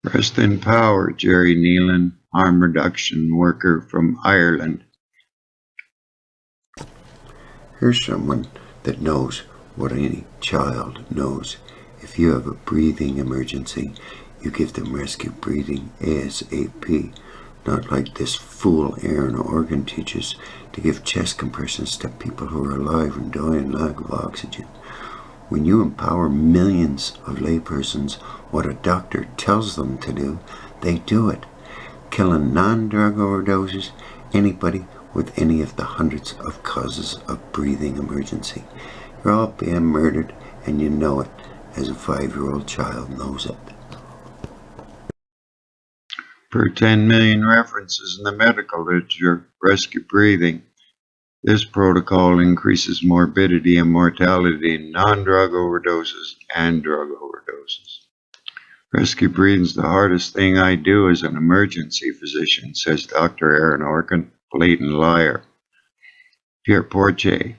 Rest in power, Jerry Nealon, harm reduction worker from Ireland. Here's someone that knows what any child knows. If you have a breathing emergency, you give them rescue breathing ASAP. Not like this fool Aaron Orkin teaches to give chest compressions to people who are alive and die in lack of oxygen. When you empower millions of laypersons, what a doctor tells them to do, they do it. Killing non-drug overdoses, anybody with any of the hundreds of causes of breathing emergency. You're all being murdered and you know it, as a 5-year-old child knows it. Per 10 million references in the medical literature, rescue breathing. This protocol increases morbidity and mortality in non-drug overdoses and drug overdoses. Rescue breathing is the hardest thing I do as an emergency physician, says Dr. Aaron Orkin, blatant liar. Pierre Portier,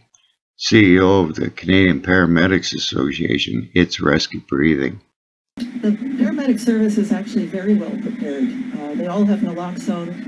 CEO of the Canadian Paramedics Association, it's rescue breathing. The paramedic service is actually very well prepared. They all have naloxone.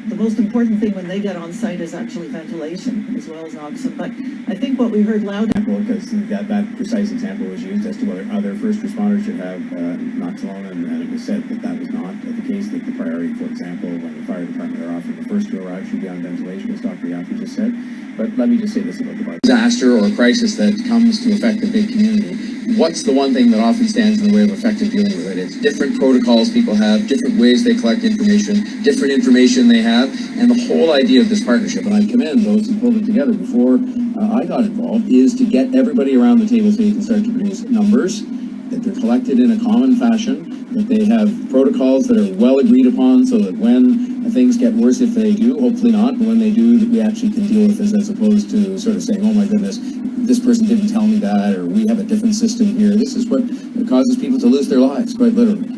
The most important thing when they get on site is actually ventilation as well as oxygen. But I think what we heard loud... Because that precise example was used as to whether other first responders should have naloxone, and it was said that that was not the case, that the priority, for example, when the fire department are often the first to arrive, should be on ventilation, as Dr. Yaffe just said. But let me just say this about the disaster or crisis that comes to affect a big community. What's the one thing that often stands in the way of effective dealing with it? It's different protocols people have, different ways they collect information, different information they have, and the whole idea of this partnership, and I commend those who pulled it together before I got involved, is to get everybody around the table so you can start to produce numbers, that they're collected in a common fashion, that they have protocols that are well agreed upon so that when things get worse, if they do, hopefully not, but when they do, that we actually can deal with this, as opposed to sort of saying, oh my goodness, this person didn't tell me that, or we have a different system here. This is what causes people to lose their lives, quite literally.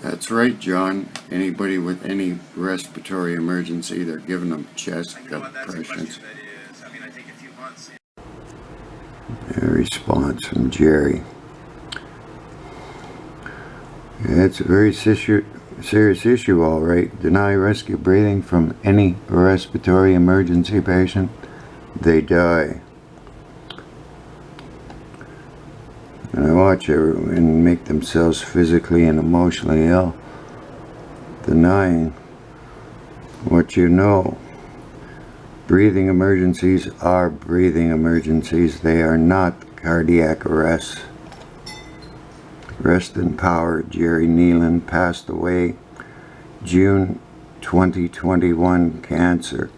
That's right, John. Anybody with any respiratory emergency, they're giving them chest compressions. A response from Jerry. Yeah, it's a very serious issue, all right. Deny rescue breathing from any respiratory emergency patient, they die. And I watch everyone make themselves physically and emotionally ill, denying what you know. Breathing emergencies are breathing emergencies. They are not cardiac arrests. Rest in power, Jerry Nealon, passed away June 2021, cancer.